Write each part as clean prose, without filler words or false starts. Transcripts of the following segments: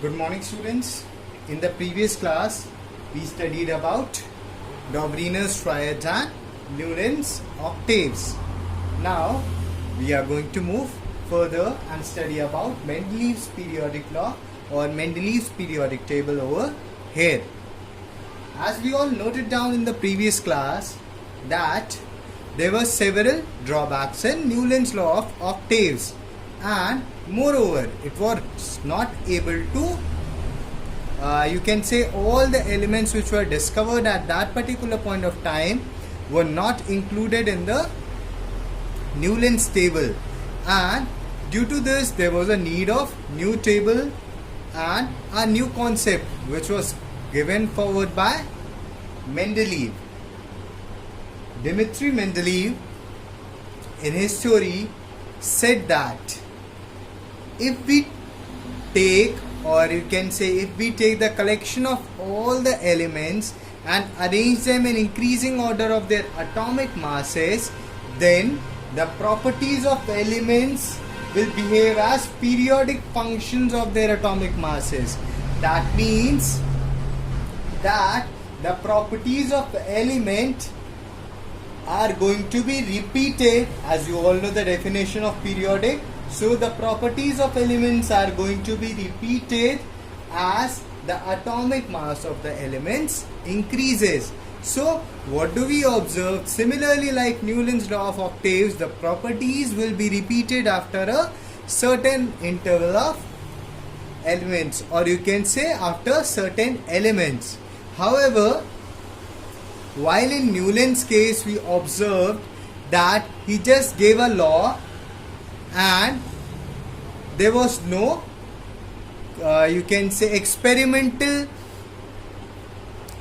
Good morning, students. In the previous class, we studied about Dobrynin's triads and Newton's octaves. Now, we are going to move further and study about Mendeleev's periodic law or Mendeleev's periodic table over here. As we all noted down in the previous class that there were several drawbacks in Newton's law of octaves, and moreover it was not able to you can say all the elements which were discovered at that particular point of time were not included in the Newton's table, and due to this there was a need of new table and a new concept which was given forward by Mendeleev. Dmitri Mendeleev in his theory said that if we take, or you can say if we take the collection of all the elements and arrange them in increasing order of their atomic masses, then the properties of elements will behave as periodic functions of their atomic masses. That means that the properties of the element are going to be repeated, as you all know the definition of periodic. So the properties of elements are going to be repeated as the atomic mass of the elements increases. So what do we observe? Similarly, like Newton's law of octaves, the properties will be repeated after a certain interval of elements, or you can say after certain elements. However, while in Newton's case we observed that he just gave a law and there was no you can say experimental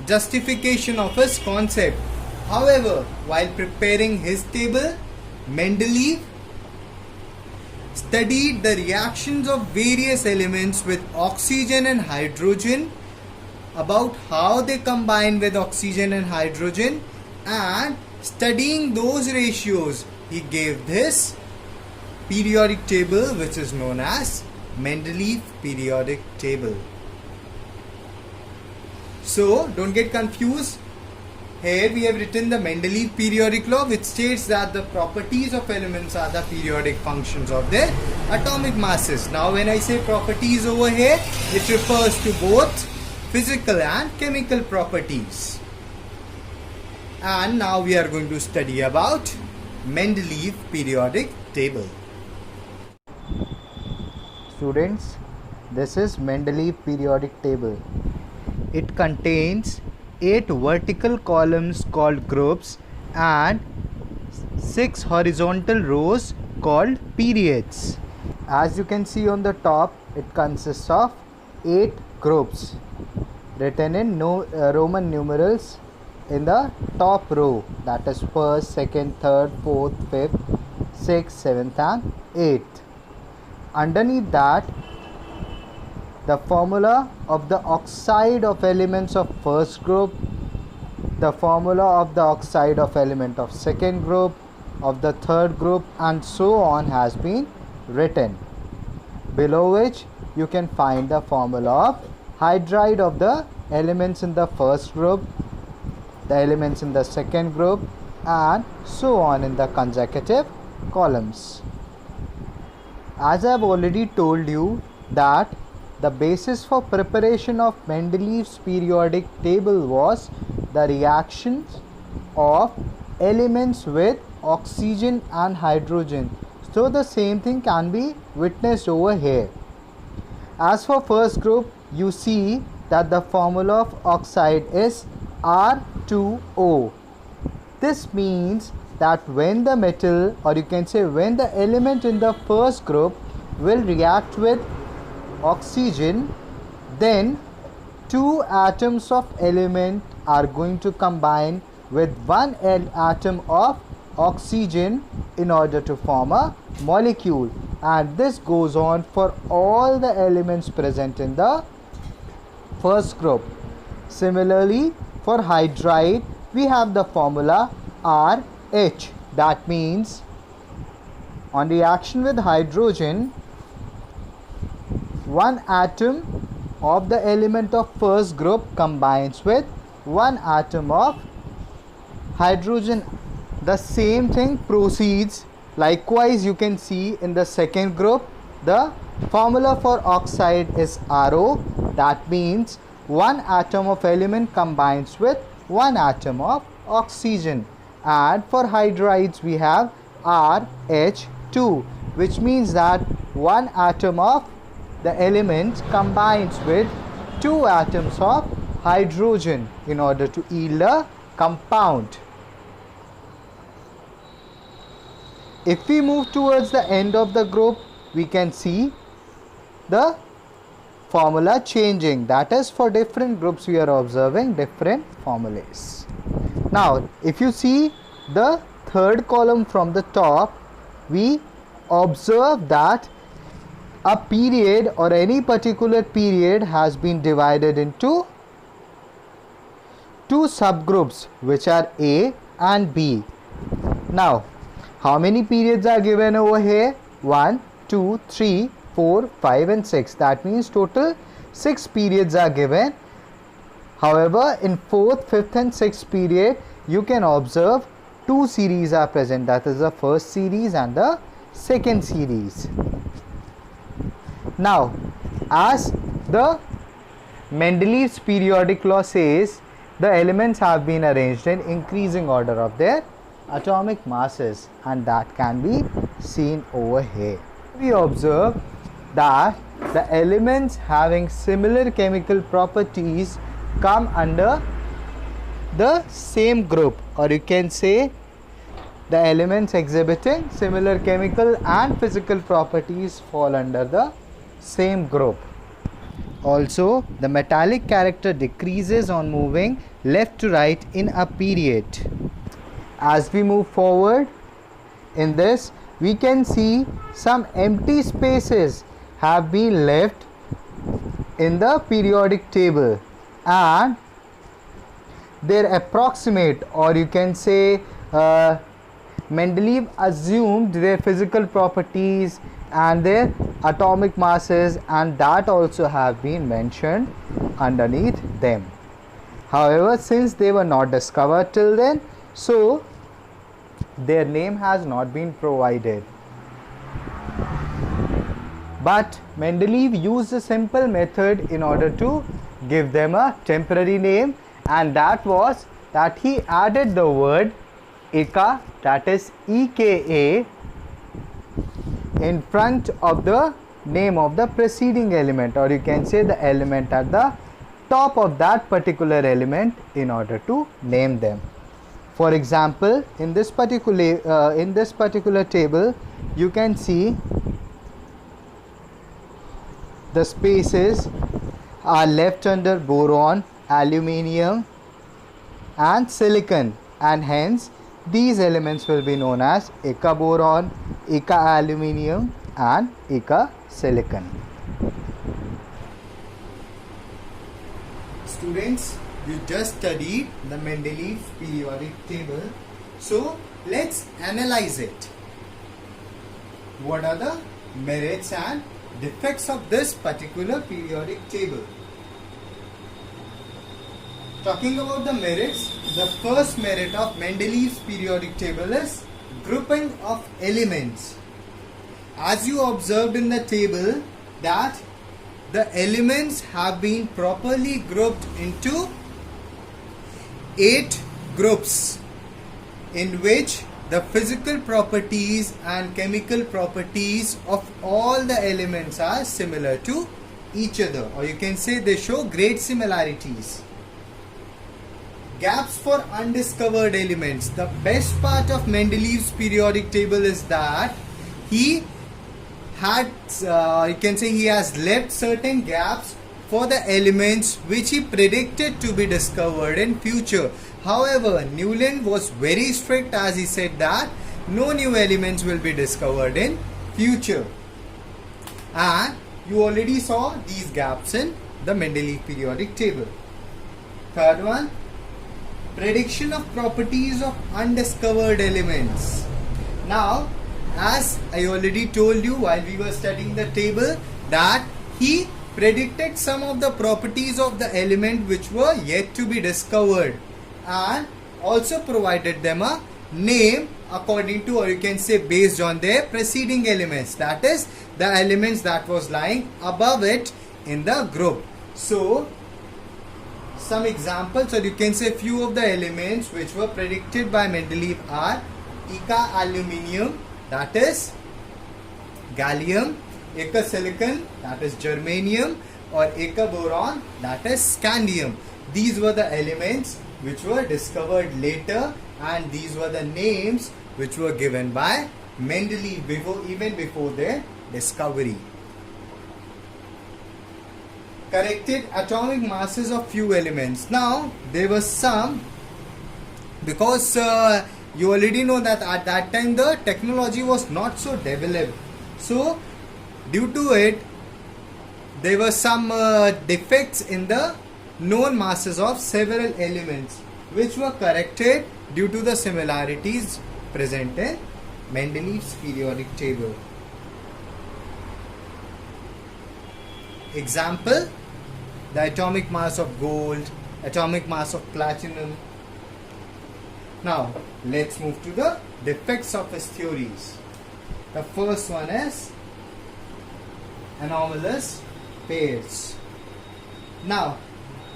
justification of his concept. However, while preparing his table, Mendeleev studied the reactions of various elements with oxygen and hydrogen, about how they combine with oxygen and hydrogen, and studying those ratios he gave this periodic table which is known as Mendeleev periodic table. So don't get confused. Here we have written the Mendeleev periodic law, which states that the properties of elements are the periodic functions of their atomic masses. Now when I say properties over here, it refers to both physical and chemical properties. And now we are going to study about Mendeleev periodic table. Students, this is Mendeleev periodic table. It contains 8 vertical columns called groups and 6 horizontal rows called periods. As you can see on the top, it consists of 8 groups written in Roman numerals in the top row, that is first, second, third, fourth, fifth, sixth, seventh and eighth. Underneath that, the formula of the oxide of elements of first group, the formula of the oxide of element of second group, of the third group, and so on has been written, below which you can find the formula of hydride of the elements in the first group, the elements in the second group, and so on in the consecutive columns. As I have already told you that the basis for preparation of Mendeleev's periodic table was the reactions of elements with oxygen and hydrogen. So the same thing can be witnessed over here. As for first group, you see that the formula of oxide is R2O. This means that when the metal, or you can say when the element in the first group will react with oxygen, then 2 atoms of element are going to combine with 1 atom of oxygen in order to form a molecule, and this goes on for all the elements present in the first group. Similarly, for hydride, we have the formula RH. That means on reaction with hydrogen, one atom of the element of first group combines with one atom of hydrogen. The same thing proceeds. Likewise, you can see in the second group, the formula for oxide is RO. That means one atom of element combines with one atom of oxygen. And for hydrides, we have RH2, which means that one atom of the element combines with two atoms of hydrogen in order to yield a compound. If we move towards the end of the group, we can see the formula changing. That is, for different groups we are observing different formulas. Now, if you see the third column from the top, we observe that a period or any particular period has been divided into two subgroups, which are A and B. Now, how many periods are given over here? 1, 2, 3, 4, 5 and 6. That means total 6 periods are given. However, in 4th, 5th and 6th period, you can observe two series are present. That is the first series and the second series. Now, as the Mendeleev's periodic law says, the elements have been arranged in increasing order of their atomic masses, and that can be seen over here. We observe that the elements having similar chemical properties come under the same group, or you can say the elements exhibiting similar chemical and physical properties fall under the same group. Also, the metallic character decreases on moving left to right in a period. As we move forward in this, we can see some empty spaces have been left in the periodic table, and their approximate, or you can say Mendeleev assumed their physical properties and their atomic masses, and that also have been mentioned underneath them. However, since they were not discovered till then, so their name has not been provided. But Mendeleev used a simple method in order to give them a temporary name, and that was that he added the word Eka, that is EKA, in front of the name of the preceding element, or you can say the element at the top of that particular element, in order to name them. For example, in this particular table, you can see the spaces are left under boron, aluminium and silicon, and hence these elements will be known as Eka boron, Eka aluminium and Eka silicon. Students, you just studied the Mendeleev periodic table. So let's analyze it. What are the merits and defects of this particular periodic table? Talking about the merits, the first merit of Mendeleev's periodic table is grouping of elements. As you observed in the table, that the elements have been properly grouped into 8 groups, in which the physical properties and chemical properties of all the elements are similar to each other, or you can say they show great similarities. Gaps for undiscovered elements. The best part of Mendeleev's periodic table is that he had, you can say he has left certain gaps for the elements which he predicted to be discovered in future. However, Newland was very strict, as he said that no new elements will be discovered in future. And you already saw these gaps in the Mendeleev periodic table. Third one, prediction of properties of undiscovered elements. Now, as I already told you while we were studying the table, that he predicted some of the properties of the element which were yet to be discovered, and also provided them a name according to, or you can say based on, their preceding elements, that is the elements that was lying above it in the group. So some examples, or you can say few of the elements which were predicted by Mendeleev are Eka aluminium, that is gallium, Eka silicon, that is germanium, or Eka boron, that is scandium. These were the elements which were discovered later, and these were the names which were given by Mendeleev even before their discovery. Corrected atomic masses of few elements. Now there was some, because you already know that at that time the technology was not so developed, so due to it there were some defects in the known masses of several elements, which were corrected due to the similarities present in Mendeleev's periodic table. Example: the atomic mass of gold, atomic mass of platinum. Now let's move to the defects of his theories. The first one is anomalous pairs. Now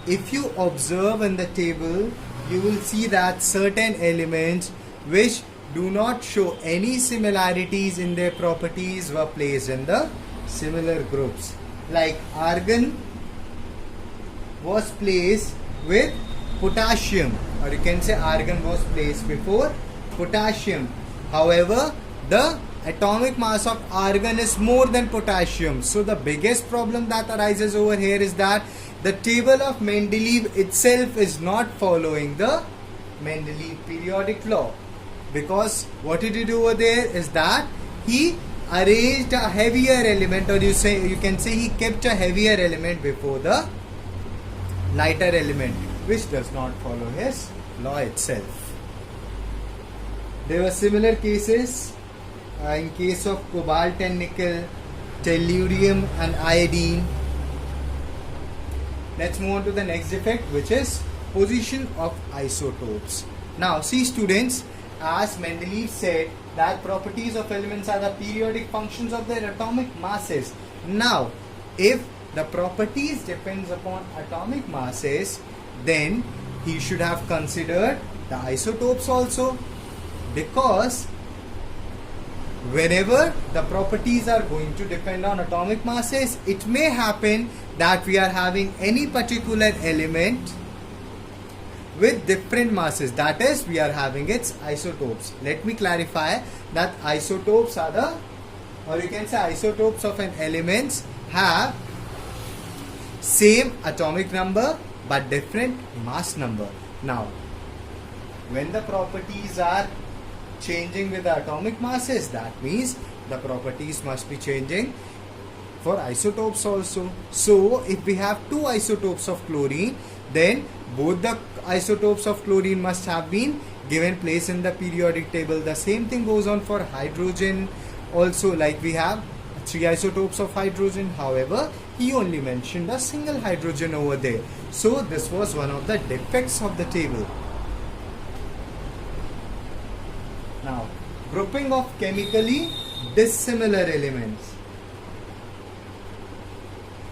if you observe in the table, you will see that certain elements which do not show any similarities in their properties were placed in the similar groups. Like argon was placed with potassium, or you can say argon was placed before potassium. However, the atomic mass of argon is more than potassium. So the biggest problem that arises over here is that the table of Mendeleev itself is not following the Mendeleev periodic law, because what did he do over there is that he arranged a heavier element, or you can say he kept a heavier element before the lighter element, which does not follow his law itself. There were similar cases in case of cobalt and nickel, tellurium and iodine. Let's move on to the next defect, which is position of isotopes. Now see students, as Mendeleev said that properties of elements are the periodic functions of their atomic masses. Now if the properties depends upon atomic masses, then he should have considered the isotopes also, because whenever the properties are going to depend on atomic masses, it may happen that we are having any particular element with different masses, that is we are having its isotopes. Let me clarify that isotopes are the, or you can say isotopes of an elements have same atomic number but different mass number. Now when the properties are changing with the atomic masses, that means the properties must be changing for isotopes also. So if we have two isotopes of chlorine, then both the isotopes of chlorine must have been given place in the periodic table. The same thing goes on for hydrogen also, like we have 3 isotopes of hydrogen. However, he only mentioned a single hydrogen over there. So this was one of the defects of the table. Now, grouping of chemically dissimilar elements.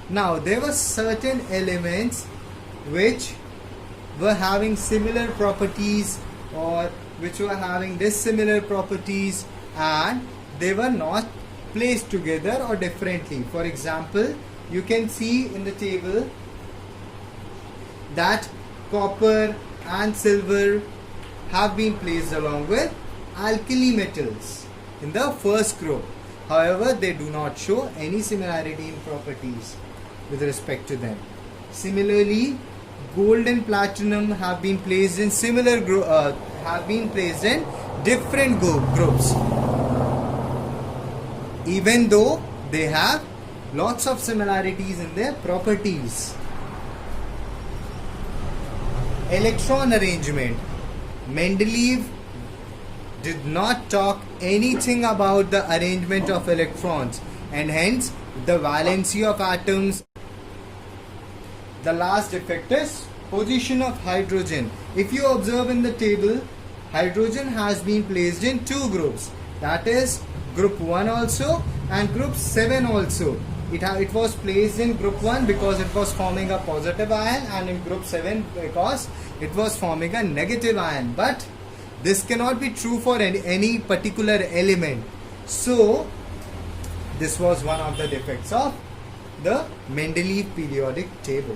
Now there were certain elements which were having similar properties or which were having dissimilar properties, and they were not placed together or differently. For example, you can see in the table that copper and silver have been placed along with alkali metals in the first group. However, they do not show any similarity in properties with respect to them. Similarly, gold and platinum have been placed in similar different groups, even though they have lots of similarities in their properties. Electron arrangement. Mendeleev did not talk anything about the arrangement of electrons, and hence the valency of atoms The last defect is position of hydrogen. If you observe in the table, hydrogen has been placed in two groups. That is group 1 also and group 7 also. It was placed in group 1 because it was forming a positive ion, and in group 7 because it was forming a negative ion. But this cannot be true for any particular element. So this was one of the defects of the Mendeleev periodic table.